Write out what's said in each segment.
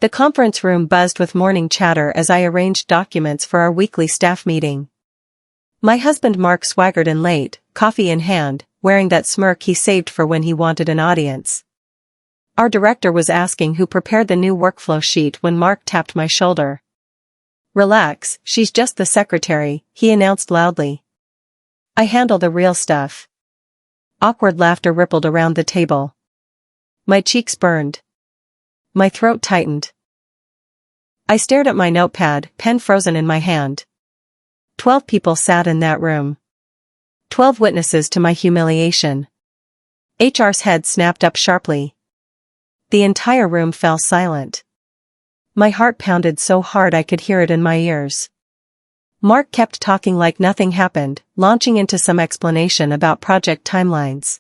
The conference room buzzed with morning chatter as I arranged documents for our weekly staff meeting. My husband Mark swaggered in late, coffee in hand, wearing that smirk he saved for when he wanted an audience. Our director was asking who prepared the new workflow sheet when Mark tapped my shoulder. "Relax, she's just the secretary," he announced loudly. "I handle the real stuff." Awkward laughter rippled around the table. My cheeks burned. My throat tightened. I stared at my notepad, pen frozen in my hand. 12 people sat in that room. 12 witnesses to my humiliation. HR's head snapped up sharply. The entire room fell silent. My heart pounded so hard I could hear it in my ears. Mark kept talking like nothing happened, launching into some explanation about project timelines.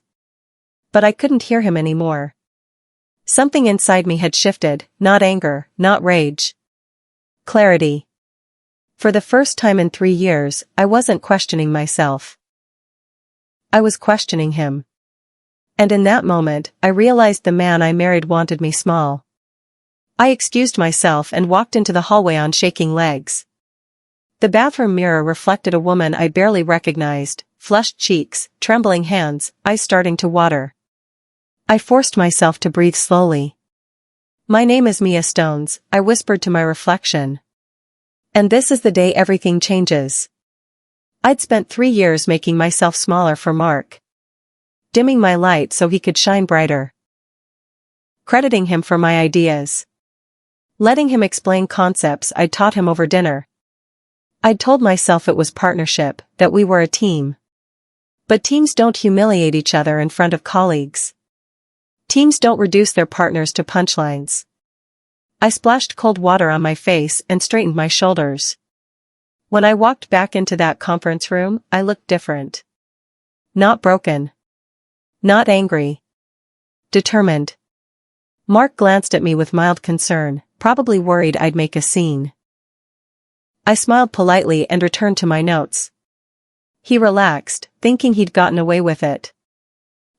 But I couldn't hear him anymore. Something inside me had shifted, not anger, not rage. Clarity. For the first time in 3 years, I wasn't questioning myself. I was questioning him. And in that moment, I realized the man I married wanted me small. I excused myself and walked into the hallway on shaking legs. The bathroom mirror reflected a woman I barely recognized, flushed cheeks, trembling hands, eyes starting to water. I forced myself to breathe slowly. "My name is Mia Stones," I whispered to my reflection. "And this is the day everything changes." I'd spent 3 years making myself smaller for Mark. Dimming my light so he could shine brighter. Crediting him for my ideas. Letting him explain concepts I'd taught him over dinner. I'd told myself it was partnership, that we were a team. But teams don't humiliate each other in front of colleagues. Teams don't reduce their partners to punchlines. I splashed cold water on my face and straightened my shoulders. When I walked back into that conference room, I looked different. Not broken. Not angry. Determined. Mark glanced at me with mild concern, probably worried I'd make a scene. I smiled politely and returned to my notes. He relaxed, thinking he'd gotten away with it.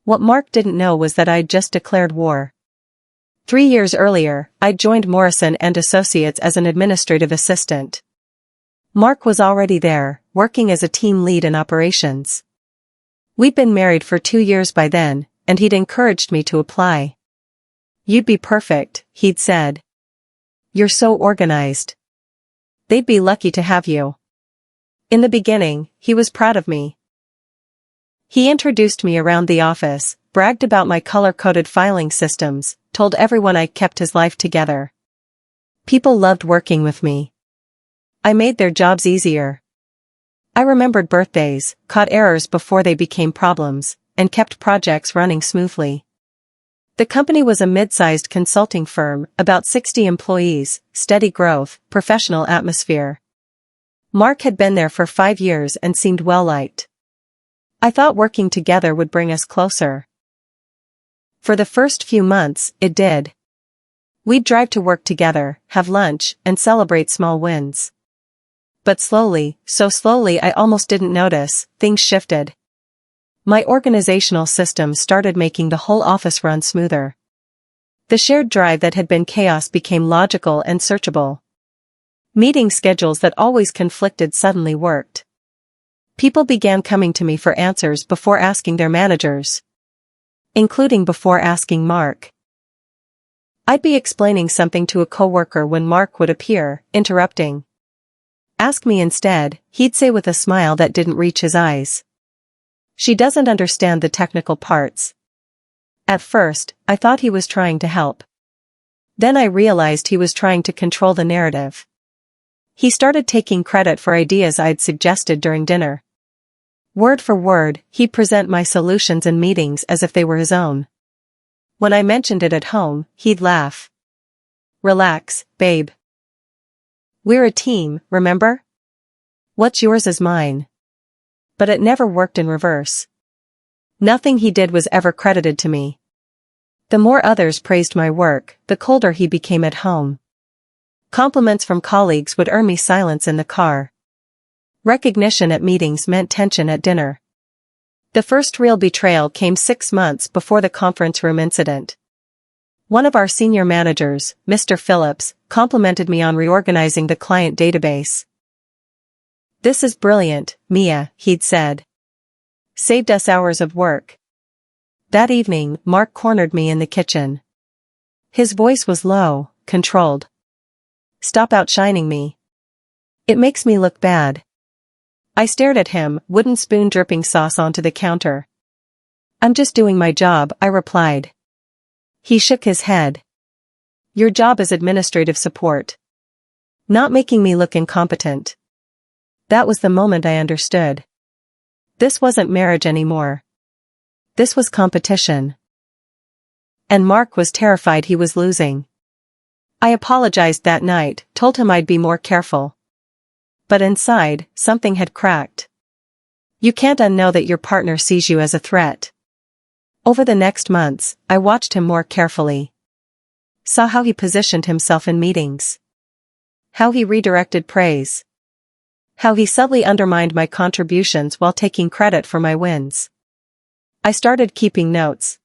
What Mark didn't know was that I'd just declared war. 3 years earlier, I'd joined Morrison & Associates as an administrative assistant. Mark was already there, working as a team lead in operations. We'd been married for 2 years by then, and he'd encouraged me to apply. "You'd be perfect," he'd said. "You're so organized. They'd be lucky to have you." In the beginning, he was proud of me. He introduced me around the office, bragged about my color-coded filing systems, told everyone I kept his life together. People loved working with me. I made their jobs easier. I remembered birthdays, caught errors before they became problems, and kept projects running smoothly. The company was a mid-sized consulting firm, about 60 employees, steady growth, professional atmosphere. Mark had been there for 5 years and seemed well-liked. I thought working together would bring us closer. For the first few months, it did. We'd drive to work together, have lunch, and celebrate small wins. But slowly, so slowly I almost didn't notice, things shifted. My organizational system started making the whole office run smoother. The shared drive that had been chaos became logical and searchable. Meeting schedules that always conflicted suddenly worked. People began coming to me for answers before asking their managers. Including before asking Mark. I'd be explaining something to a coworker when Mark would appear, interrupting. "Ask me instead," he'd say with a smile that didn't reach his eyes. "She doesn't understand the technical parts." At first, I thought he was trying to help. Then I realized he was trying to control the narrative. He started taking credit for ideas I'd suggested during dinner. Word for word, he'd present my solutions in meetings as if they were his own. When I mentioned it at home, he'd laugh. "Relax, babe. We're a team, remember? What's yours is mine." But it never worked in reverse. Nothing he did was ever credited to me. The more others praised my work, the colder he became at home. Compliments from colleagues would earn me silence in the car. Recognition at meetings meant tension at dinner. The first real betrayal came 6 months before the conference room incident. One of our senior managers, Mr. Phillips, complimented me on reorganizing the client database. "This is brilliant, Mia," he'd said. "Saved us hours of work." That evening, Mark cornered me in the kitchen. His voice was low, controlled. "Stop outshining me. It makes me look bad." I stared at him, wooden spoon dripping sauce onto the counter. "I'm just doing my job," I replied. He shook his head. "Your job is administrative support. Not making me look incompetent." That was the moment I understood. This wasn't marriage anymore. This was competition. And Mark was terrified he was losing. I apologized that night, told him I'd be more careful. But inside, something had cracked. You can't unknow that your partner sees you as a threat. Over the next months, I watched him more carefully. Saw how he positioned himself in meetings. How he redirected praise. How he subtly undermined my contributions while taking credit for my wins. I started keeping notes.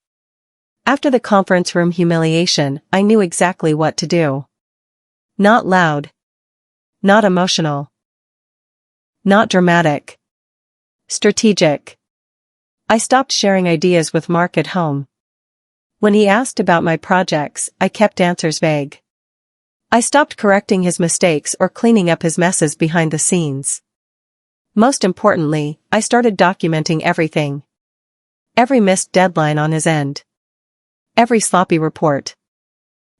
After the conference room humiliation, I knew exactly what to do. Not loud. Not emotional. Not dramatic. Strategic. I stopped sharing ideas with Mark at home. When he asked about my projects, I kept answers vague. I stopped correcting his mistakes or cleaning up his messes behind the scenes. Most importantly, I started documenting everything. Every missed deadline on his end. Every sloppy report.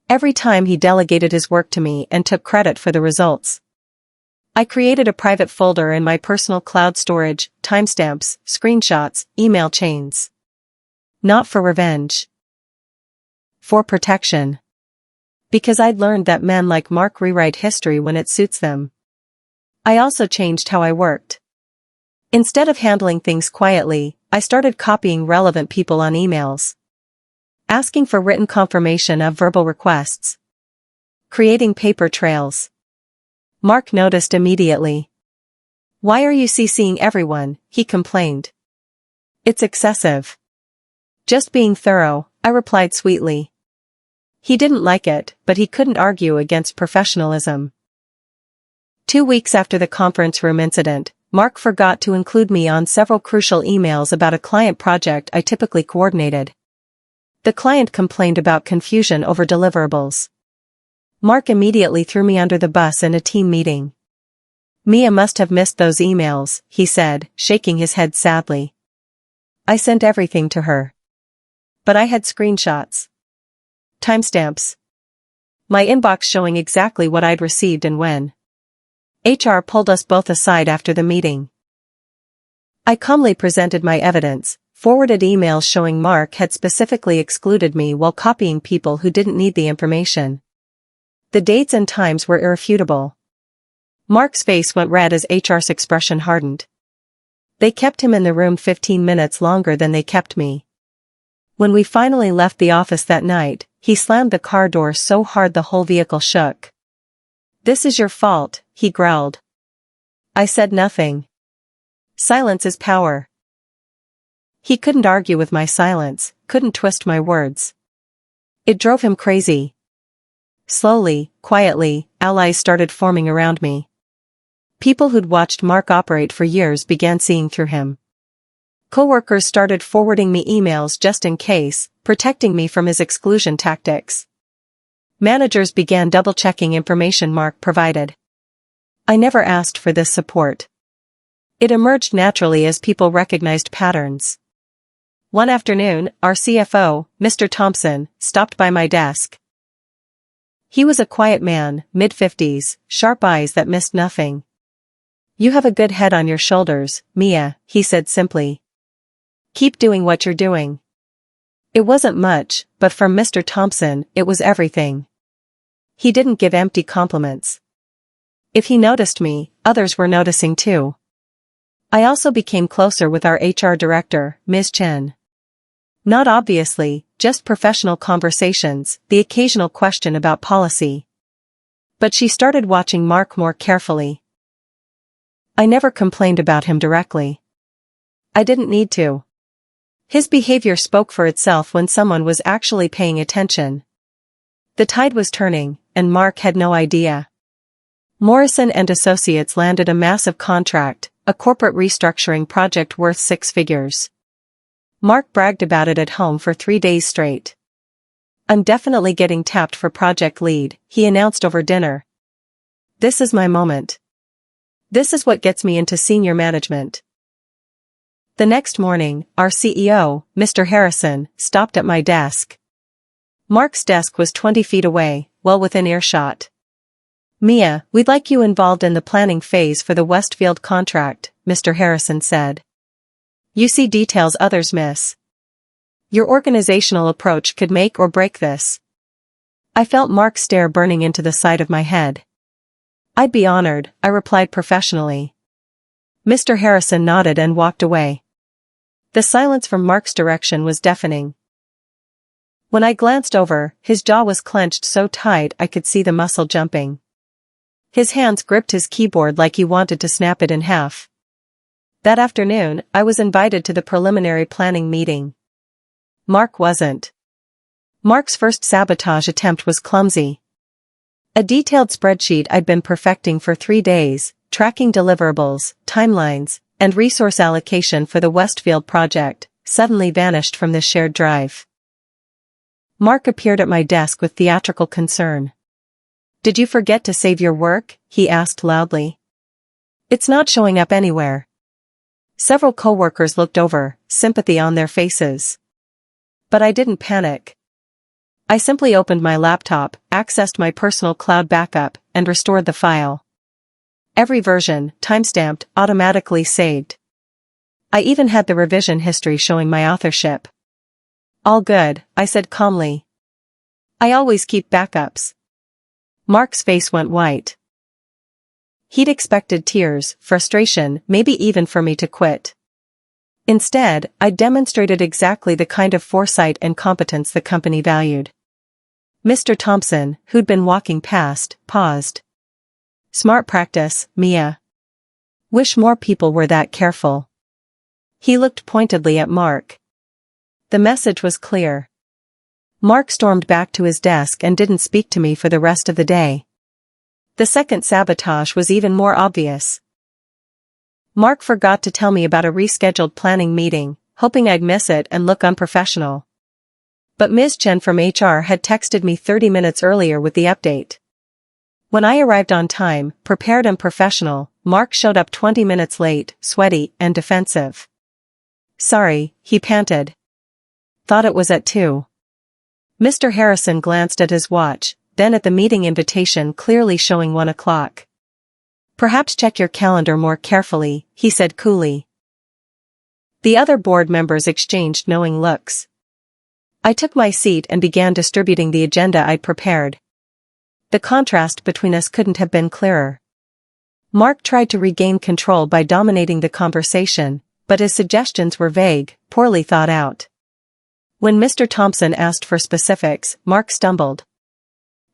Every time he delegated his work to me and took credit for the results. I created a private folder in my personal cloud storage, timestamps, screenshots, email chains. Not for revenge. For protection. Because I'd learned that men like Mark rewrite history when it suits them. I also changed how I worked. Instead of handling things quietly, I started copying relevant people on emails. Asking for written confirmation of verbal requests. Creating paper trails. Mark noticed immediately. "Why are you CCing everyone?" he complained. "It's excessive." "Just being thorough," I replied sweetly. He didn't like it, but he couldn't argue against professionalism. 2 weeks after the conference room incident, Mark forgot to include me on several crucial emails about a client project I typically coordinated. The client complained about confusion over deliverables. Mark immediately threw me under the bus in a team meeting. "Mia must have missed those emails," he said, shaking his head sadly. "I sent everything to her. But I had screenshots. Timestamps. My inbox showing exactly what I'd received and when." HR pulled us both aside after the meeting. I calmly presented my evidence, forwarded emails showing Mark had specifically excluded me while copying people who didn't need the information. The dates and times were irrefutable. Mark's face went red as HR's expression hardened. They kept him in the room 15 minutes longer than they kept me. When we finally left the office that night, he slammed the car door so hard the whole vehicle shook. "This is your fault," he growled. I said nothing. Silence is power. He couldn't argue with my silence, couldn't twist my words. It drove him crazy. Slowly, quietly, allies started forming around me. People who'd watched Mark operate for years began seeing through him. Coworkers started forwarding me emails just in case, protecting me from his exclusion tactics. Managers began double-checking information Mark provided. I never asked for this support. It emerged naturally as people recognized patterns. One afternoon, our CFO, Mr. Thompson, stopped by my desk. He was a quiet man, mid-50s, sharp eyes that missed nothing. "You have a good head on your shoulders, Mia," he said simply. "Keep doing what you're doing." It wasn't much, but from Mr. Thompson, it was everything. He didn't give empty compliments. If he noticed me, others were noticing too. I also became closer with our HR director, Ms. Chen. Not obviously, just professional conversations, the occasional question about policy. But she started watching Mark more carefully. I never complained about him directly. I didn't need to. His behavior spoke for itself when someone was actually paying attention. The tide was turning, and Mark had no idea. Morrison and Associates landed a massive contract, a corporate restructuring project worth 6 figures. Mark bragged about it at home for 3 days straight. "I'm definitely getting tapped for project lead," he announced over dinner. "This is my moment. This is what gets me into senior management." The next morning, our CEO, Mr. Harrison, stopped at my desk. Mark's desk was 20 feet away, well within earshot. "Mia, we'd like you involved in the planning phase for the Westfield contract," Mr. Harrison said. "You see details others miss. Your organizational approach could make or break this." I felt Mark's stare burning into the side of my head. "I'd be honored," I replied professionally. Mr. Harrison nodded and walked away. The silence from Mark's direction was deafening. When I glanced over, his jaw was clenched so tight I could see the muscle jumping. His hands gripped his keyboard like he wanted to snap it in half. That afternoon, I was invited to the preliminary planning meeting. Mark wasn't. Mark's first sabotage attempt was clumsy. A detailed spreadsheet I'd been perfecting for 3 days, tracking deliverables, timelines, and resource allocation for the Westfield project, suddenly vanished from this shared drive. Mark appeared at my desk with theatrical concern. "Did you forget to save your work?" he asked loudly. "It's not showing up anywhere." Several coworkers looked over, sympathy on their faces. But I didn't panic. I simply opened my laptop, accessed my personal cloud backup, and restored the file. Every version, timestamped, automatically saved. I even had the revision history showing my authorship. "All good," I said calmly. "I always keep backups." Mark's face went white. He'd expected tears, frustration, maybe even for me to quit. Instead, I demonstrated exactly the kind of foresight and competence the company valued. Mr. Thompson, who'd been walking past, paused. "Smart practice, Mia. Wish more people were that careful." He looked pointedly at Mark. The message was clear. Mark stormed back to his desk and didn't speak to me for the rest of the day. The second sabotage was even more obvious. Mark forgot to tell me about a rescheduled planning meeting, hoping I'd miss it and look unprofessional. But Ms. Chen from HR had texted me 30 minutes earlier with the update. When I arrived on time, prepared and professional, Mark showed up 20 minutes late, sweaty and defensive. "Sorry," he panted. "Thought it was at 2. Mr. Harrison glanced at his watch, then at the meeting invitation clearly showing 1 o'clock. "Perhaps check your calendar more carefully," he said coolly. The other board members exchanged knowing looks. I took my seat and began distributing the agenda I'd prepared. The contrast between us couldn't have been clearer. Mark tried to regain control by dominating the conversation, but his suggestions were vague, poorly thought out. When Mr. Thompson asked for specifics, Mark stumbled.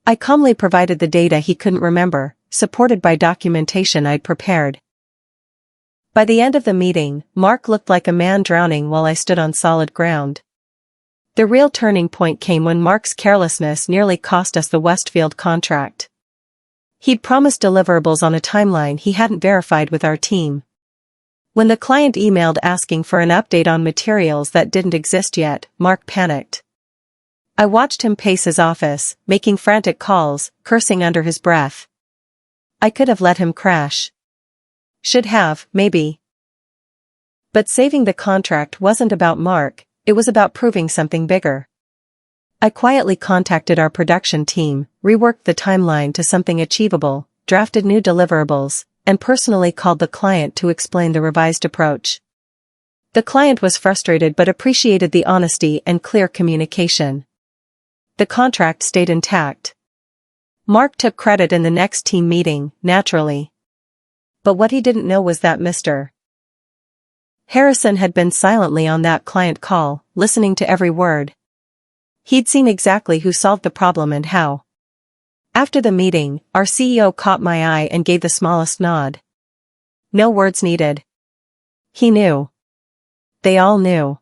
I calmly provided the data he couldn't remember, supported by documentation I'd prepared. By the end of the meeting, Mark looked like a man drowning while I stood on solid ground. The real turning point came when Mark's carelessness nearly cost us the Westfield contract. He'd promised deliverables on a timeline he hadn't verified with our team. When the client emailed asking for an update on materials that didn't exist yet, Mark panicked. I watched him pace his office, making frantic calls, cursing under his breath. I could have let him crash. Should have, maybe. But saving the contract wasn't about Mark, it was about proving something bigger. I quietly contacted our production team, reworked the timeline to something achievable, drafted new deliverables, and personally called the client to explain the revised approach. The client was frustrated but appreciated the honesty and clear communication. The contract stayed intact. Mark took credit in the next team meeting, naturally. But what he didn't know was that Mr. Harrison had been silently on that client call, listening to every word. He'd seen exactly who solved the problem and how. After the meeting, our CEO caught my eye and gave the smallest nod. No words needed. He knew. They all knew.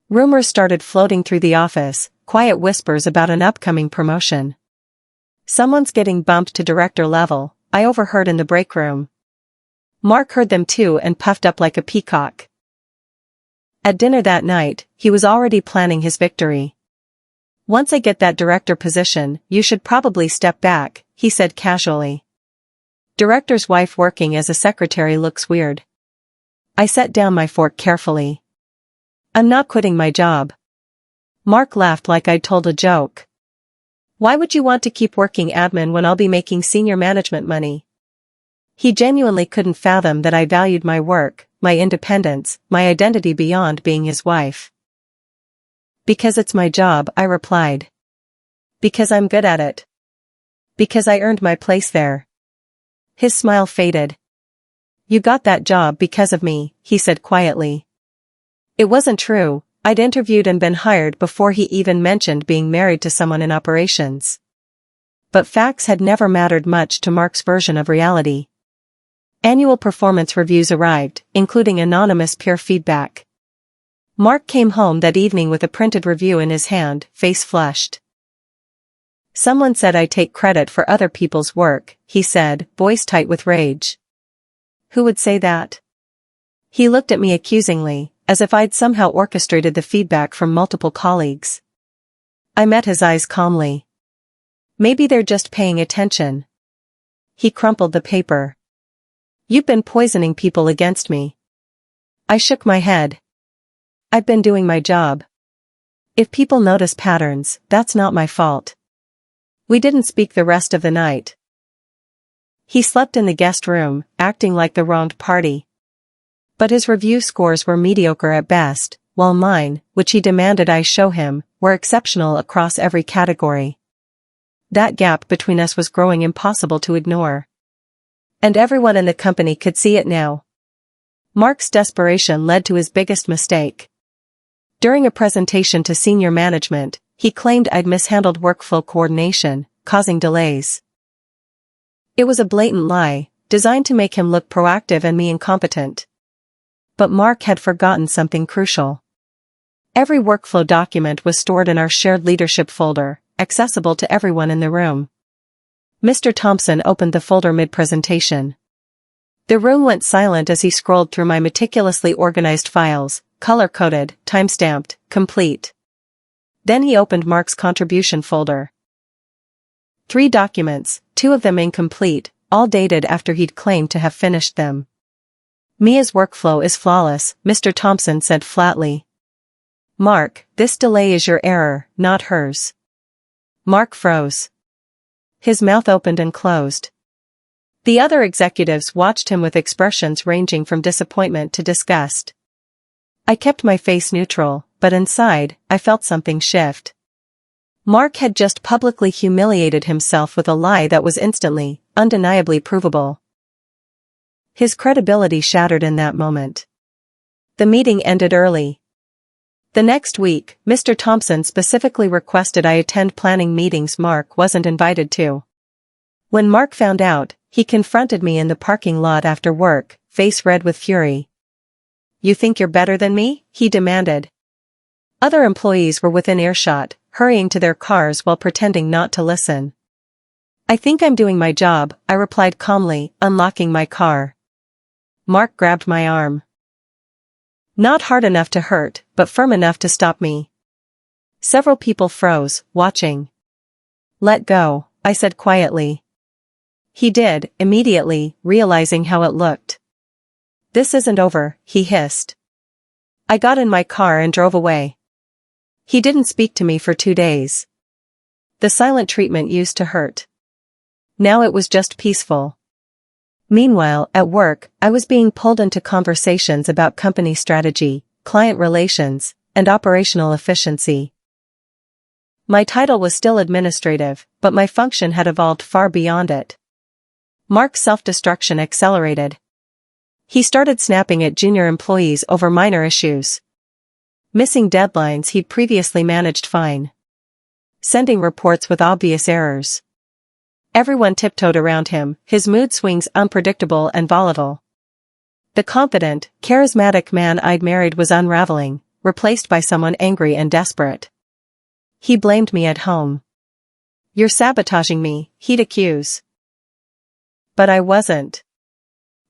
Rumors started floating through the office, quiet whispers about an upcoming promotion. Someone's getting bumped to director level, I overheard in the break room. Mark heard them too and puffed up like a peacock. At dinner that night, he was already planning his victory. Once I get that director position, you should probably step back, he said casually. Director's wife working as a secretary looks weird. I set down my fork carefully. I'm not quitting my job. Mark laughed like I'd told a joke. Why would you want to keep working admin when I'll be making senior management money? He genuinely couldn't fathom that I valued my work, my independence, my identity beyond being his wife. Because it's my job, I replied. Because I'm good at it. Because I earned my place there. His smile faded. You got that job because of me, he said quietly. It wasn't true, I'd interviewed and been hired before he even mentioned being married to someone in operations. But facts had never mattered much to Mark's version of reality. Annual performance reviews arrived, including anonymous peer feedback. Mark came home that evening with a printed review in his hand, face flushed. Someone said I take credit for other people's work, he said, voice tight with rage. Who would say that? He looked at me accusingly, as if I'd somehow orchestrated the feedback from multiple colleagues. I met his eyes calmly. Maybe they're just paying attention. He crumpled the paper. You've been poisoning people against me. I shook my head. I've been doing my job. If people notice patterns, that's not my fault. We didn't speak the rest of the night. He slept in the guest room, acting like the wronged party. But his review scores were mediocre at best, while mine, which he demanded I show him, were exceptional across every category. That gap between us was growing impossible to ignore. And everyone in the company could see it now. Mark's desperation led to his biggest mistake. During a presentation to senior management, he claimed I'd mishandled workflow coordination, causing delays. It was a blatant lie, designed to make him look proactive and me incompetent. But Mark had forgotten something crucial. Every workflow document was stored in our shared leadership folder, accessible to everyone in the room. Mr. Thompson opened the folder mid-presentation. The room went silent as he scrolled through my meticulously organized files, color-coded, time-stamped, complete. Then he opened Mark's contribution folder. 3 documents, 2 of them incomplete, all dated after he'd claimed to have finished them. Mia's workflow is flawless, Mr. Thompson said flatly. Mark, this delay is your error, not hers. Mark froze. His mouth opened and closed. The other executives watched him with expressions ranging from disappointment to disgust. I kept my face neutral, but inside, I felt something shift. Mark had just publicly humiliated himself with a lie that was instantly, undeniably provable. His credibility shattered in that moment. The meeting ended early. The next week, Mr. Thompson specifically requested I attend planning meetings Mark wasn't invited to. When Mark found out, he confronted me in the parking lot after work, face red with fury. You think you're better than me? He demanded. Other employees were within earshot, hurrying to their cars while pretending not to listen. I think I'm doing my job, I replied calmly, unlocking my car. Mark grabbed my arm. Not hard enough to hurt, but firm enough to stop me. Several people froze, watching. Let go, I said quietly. He did, immediately, realizing how it looked. This isn't over, he hissed. I got in my car and drove away. He didn't speak to me for 2 days. The silent treatment used to hurt. Now it was just peaceful. Meanwhile, at work, I was being pulled into conversations about company strategy, client relations, and operational efficiency. My title was still administrative, but my function had evolved far beyond it. Mark's self-destruction accelerated. He started snapping at junior employees over minor issues. Missing deadlines he'd previously managed fine. Sending reports with obvious errors. Everyone tiptoed around him, his mood swings unpredictable and volatile. The confident, charismatic man I'd married was unraveling, replaced by someone angry and desperate. He blamed me at home. "You're sabotaging me," he'd accuse. But I wasn't.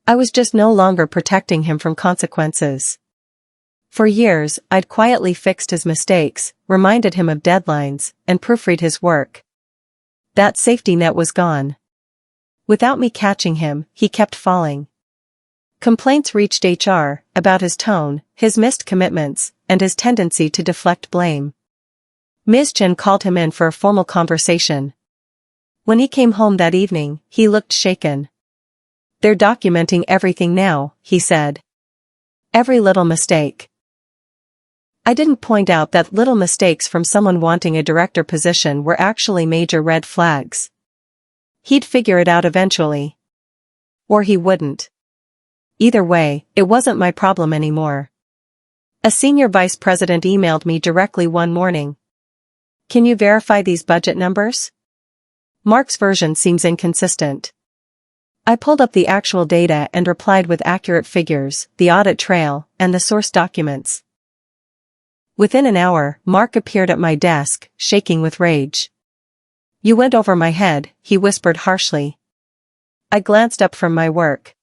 I was just no longer protecting him from consequences. For years, I'd quietly fixed his mistakes, reminded him of deadlines, and proofread his work. That safety net was gone. Without me catching him, he kept falling. Complaints reached HR about his tone, his missed commitments, and his tendency to deflect blame. Ms. Chen called him in for a formal conversation. When he came home that evening, he looked shaken. "They're documenting everything now," he said. "Every little mistake." I didn't point out that little mistakes from someone wanting a director position were actually major red flags. He'd figure it out eventually. Or he wouldn't. Either way, it wasn't my problem anymore. A senior vice president emailed me directly one morning. "Can you verify these budget numbers? Mark's version seems inconsistent." I pulled up the actual data and replied with accurate figures, the audit trail, and the source documents. Within an hour, Mark appeared at my desk, shaking with rage. "You went over my head," he whispered harshly. I glanced up from my work.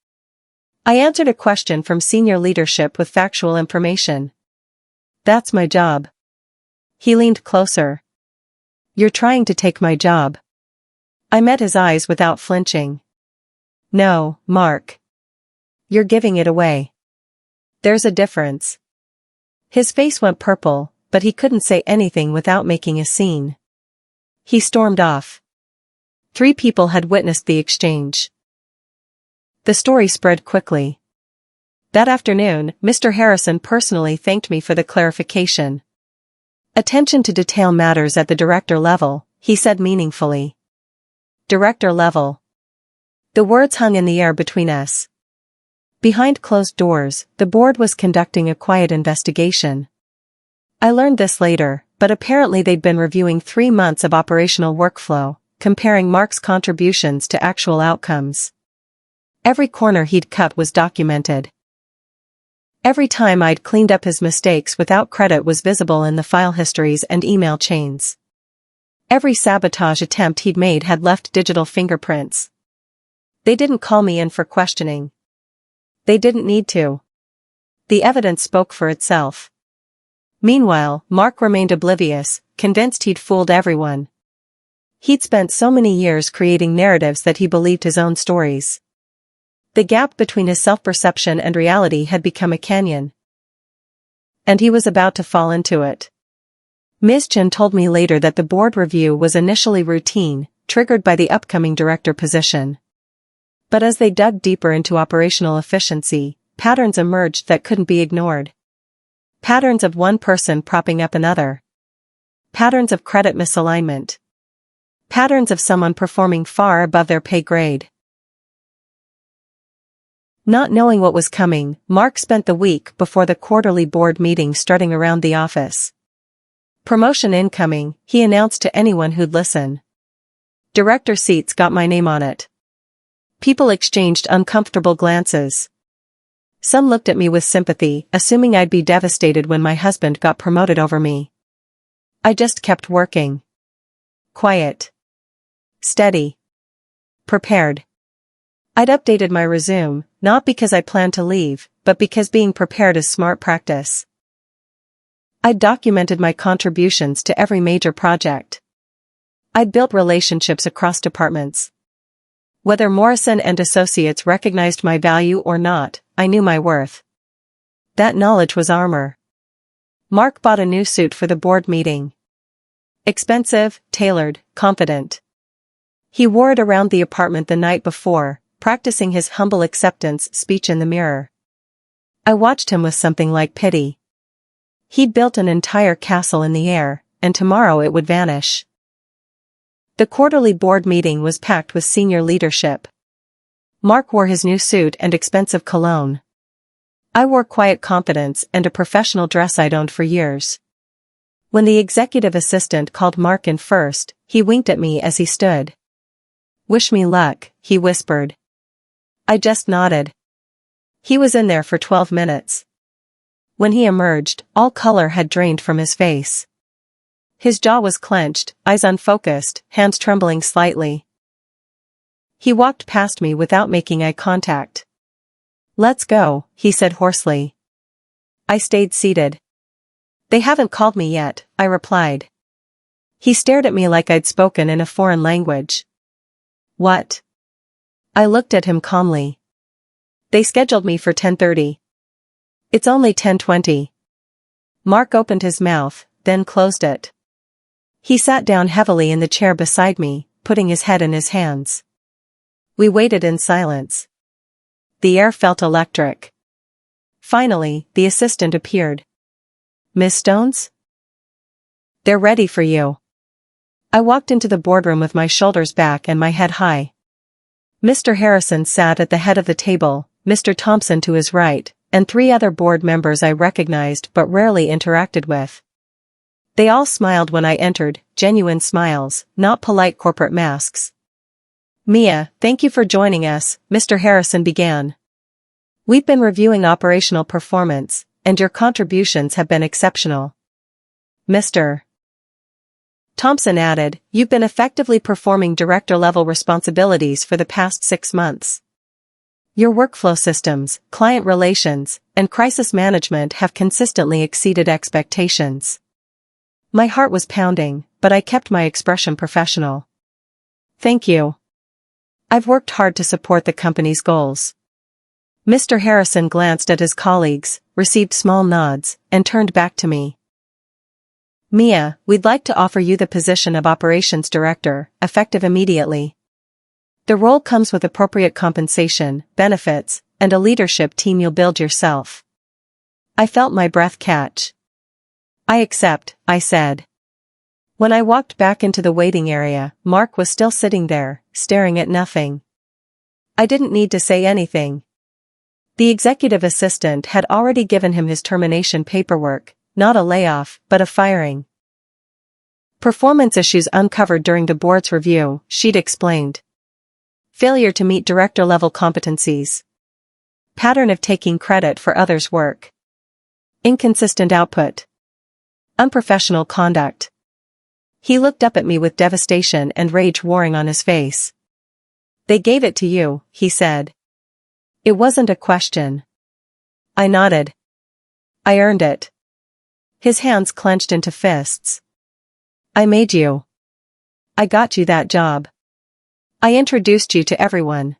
I answered a question from senior leadership with factual information. "That's my job." He leaned closer. "You're trying to take my job." I met his eyes without flinching. "No, Mark. You're giving it away. There's a difference." His face went purple, but he couldn't say anything without making a scene. He stormed off. 3 people had witnessed the exchange. The story spread quickly. That afternoon, Mr. Harrison personally thanked me for the clarification. "Attention to detail matters at the director level," he said meaningfully. Director level. The words hung in the air between us. Behind closed doors, the board was conducting a quiet investigation. I learned this later, but apparently they'd been reviewing 3 months of operational workflow, comparing Mark's contributions to actual outcomes. Every corner he'd cut was documented. Every time I'd cleaned up his mistakes without credit was visible in the file histories and email chains. Every sabotage attempt he'd made had left digital fingerprints. They didn't call me in for questioning. They didn't need to. The evidence spoke for itself. Meanwhile, Mark remained oblivious, convinced he'd fooled everyone. He'd spent so many years creating narratives that he believed his own stories. The gap between his self-perception and reality had become a canyon. And he was about to fall into it. Ms. Chen told me later that the board review was initially routine, triggered by the upcoming director position. But as they dug deeper into operational efficiency, patterns emerged that couldn't be ignored. Patterns of one person propping up another. Patterns of credit misalignment. Patterns of someone performing far above their pay grade. Not knowing what was coming, Mark spent the week before the quarterly board meeting strutting around the office. "Promotion incoming," he announced to anyone who'd listen. "Director seats got my name on it." People exchanged uncomfortable glances. Some looked at me with sympathy, assuming I'd be devastated when my husband got promoted over me. I just kept working. Quiet. Steady. Prepared. I'd updated my resume, not because I planned to leave, but because being prepared is smart practice. I'd documented my contributions to every major project. I'd built relationships across departments. Whether Morrison and Associates recognized my value or not, I knew my worth. That knowledge was armor. Mark bought a new suit for the board meeting. Expensive, tailored, confident. He wore it around the apartment the night before, practicing his humble acceptance speech in the mirror. I watched him with something like pity. He'd built an entire castle in the air, and tomorrow it would vanish. The quarterly board meeting was packed with senior leadership. Mark wore his new suit and expensive cologne. I wore quiet confidence and a professional dress I'd owned for years. When the executive assistant called Mark in first, he winked at me as he stood. "Wish me luck," he whispered. I just nodded. He was in there for 12 minutes. When he emerged, all color had drained from his face. His jaw was clenched, eyes unfocused, hands trembling slightly. He walked past me without making eye contact. "Let's go," he said hoarsely. I stayed seated. "They haven't called me yet," I replied. He stared at me like I'd spoken in a foreign language. "What?" I looked at him calmly. "They scheduled me for 10:30. It's only 10:20. Mark opened his mouth, then closed it. He sat down heavily in the chair beside me, putting his head in his hands. We waited in silence. The air felt electric. Finally, the assistant appeared. "Miss Stones? They're ready for you." I walked into the boardroom with my shoulders back and my head high. Mr. Harrison sat at the head of the table, Mr. Thompson to his right, and 3 other board members I recognized but rarely interacted with. They all smiled when I entered, genuine smiles, not polite corporate masks. "Mia, thank you for joining us," Mr. Harrison began. "We've been reviewing operational performance, and your contributions have been exceptional." Mr. Thompson added, "You've been effectively performing director-level responsibilities for the past 6 months. Your workflow systems, client relations, and crisis management have consistently exceeded expectations." My heart was pounding, but I kept my expression professional. "Thank you. I've worked hard to support the company's goals." Mr. Harrison glanced at his colleagues, received small nods, and turned back to me. "Mia, we'd like to offer you the position of Operations Director, effective immediately. The role comes with appropriate compensation, benefits, and a leadership team you'll build yourself." I felt my breath catch. "I accept," I said. When I walked back into the waiting area, Mark was still sitting there, staring at nothing. I didn't need to say anything. The executive assistant had already given him his termination paperwork, not a layoff, but a firing. "Performance issues uncovered during the board's review," she'd explained. "Failure to meet director-level competencies. Pattern of taking credit for others' work. Inconsistent output. Unprofessional conduct." He looked up at me with devastation and rage warring on his face. "They gave it to you," he said. "It wasn't a question." I nodded. "I earned it." His hands clenched into fists. "I made you. I got you that job. I introduced you to everyone.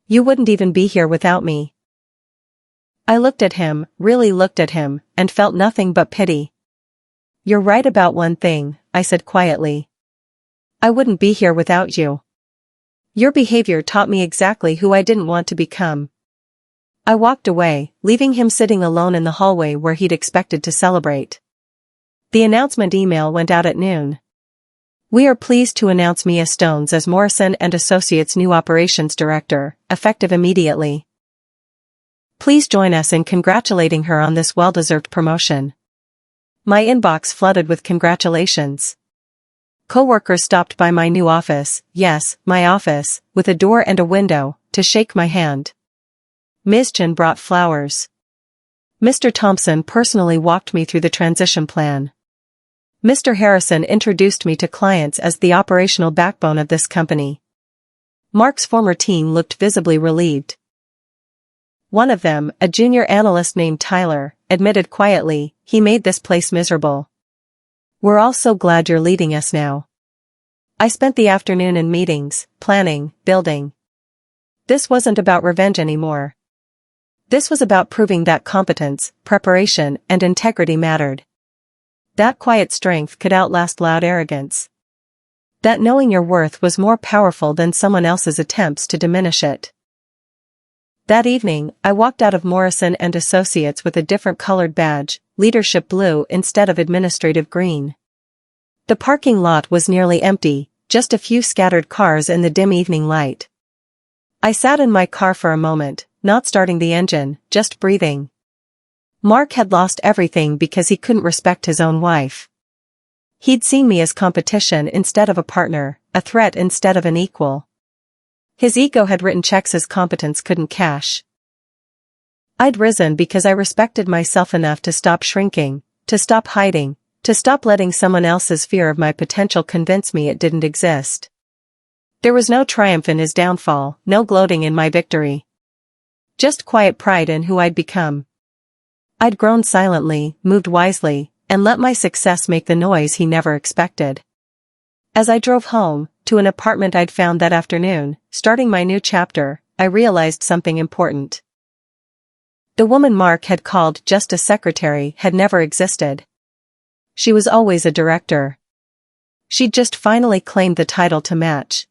You wouldn't even be here without me." I looked at him, really looked at him, and felt nothing but pity. "You're right about one thing," I said quietly. "I wouldn't be here without you. Your behavior taught me exactly who I didn't want to become." I walked away, leaving him sitting alone in the hallway where he'd expected to celebrate. The announcement email went out at noon. "We are pleased to announce Mia Stones as Morrison & Associates' new operations director, effective immediately. Please join us in congratulating her on this well-deserved promotion." My inbox flooded with congratulations. Coworkers stopped by my new office, yes, my office, with a door and a window, to shake my hand. Ms. Chen brought flowers. Mr. Thompson personally walked me through the transition plan. Mr. Harrison introduced me to clients as the operational backbone of this company. Mark's former team looked visibly relieved. One of them, a junior analyst named Tyler, admitted quietly, "He made this place miserable. We're all so glad you're leading us now." I spent the afternoon in meetings, planning, building. This wasn't about revenge anymore. This was about proving that competence, preparation, and integrity mattered. That quiet strength could outlast loud arrogance. That knowing your worth was more powerful than someone else's attempts to diminish it. That evening, I walked out of Morrison & Associates with a different colored badge, leadership blue instead of administrative green. The parking lot was nearly empty, just a few scattered cars in the dim evening light. I sat in my car for a moment, not starting the engine, just breathing. Mark had lost everything because he couldn't respect his own wife. He'd seen me as competition instead of a partner, a threat instead of an equal. His ego had written checks his competence couldn't cash. I'd risen because I respected myself enough to stop shrinking, to stop hiding, To stop letting someone else's fear of my potential convince me it didn't exist. There was no triumph in his downfall, no gloating in my victory. Just quiet pride in who I'd become. I'd grown silently, moved wisely, and let my success make the noise he never expected. As I drove home, to an apartment I'd found that afternoon, starting my new chapter, I realized something important. The woman Mark had called just a secretary had never existed. She was always a director. She'd just finally claimed the title to match,